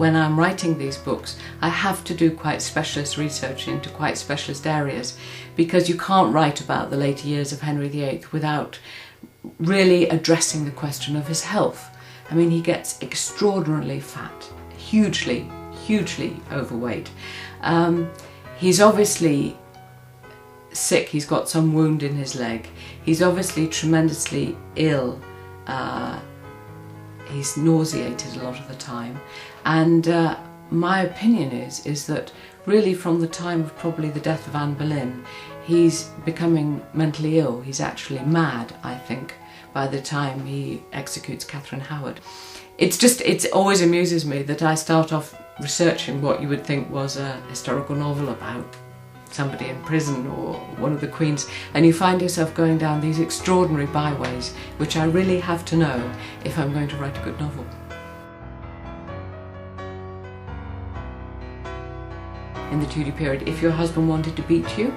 when I'm writing these books, I have to do quite specialist research into quite specialist areas, because you can't write about the later years of Henry VIII without really addressing the question of his health. I mean, he gets extraordinarily fat, hugely overweight. He's obviously sick, he's got some wound in his leg, he's obviously tremendously ill, he's nauseated a lot of the time, and my opinion is that really from the time of probably the death of Anne Boleyn, he's becoming mentally ill. He's actually mad, I think, by the time he executes Catherine Howard. It always amuses me that I start off researching what you would think was a historical novel about somebody in prison or one of the queens, and you find yourself going down these extraordinary byways which I really have to know if I'm going to write a good novel. In the Tudor period, if your husband wanted to beat you,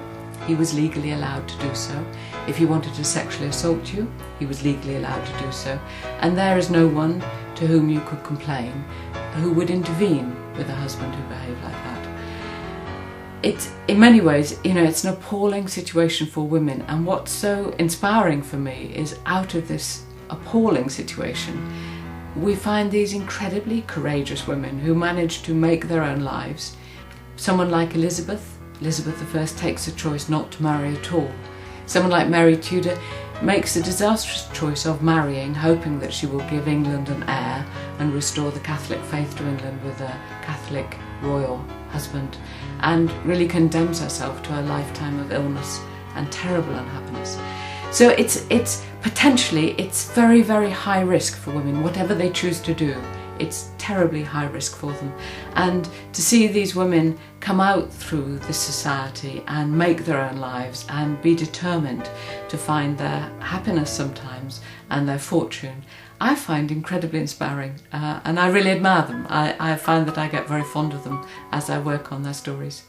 he was legally allowed to do so. If he wanted to sexually assault you, he was legally allowed to do so. And there is no one to whom you could complain who would intervene with a husband who behaved like that. It's, in many ways, you know, it's an appalling situation for women, and what's so inspiring for me is out of this appalling situation, we find these incredibly courageous women who manage to make their own lives. Someone like Elizabeth I takes a choice not to marry at all. Someone like Mary Tudor makes a disastrous choice of marrying, hoping that she will give England an heir and restore the Catholic faith to England with a Catholic royal husband, and really condemns herself to a lifetime of illness and terrible unhappiness. So it's very, very high risk for women, whatever they choose to do. It's terribly high risk for them, and to see these women come out through this society and make their own lives and be determined to find their happiness sometimes and their fortune, I find incredibly inspiring, and I really admire them. I find that I get very fond of them as I work on their stories.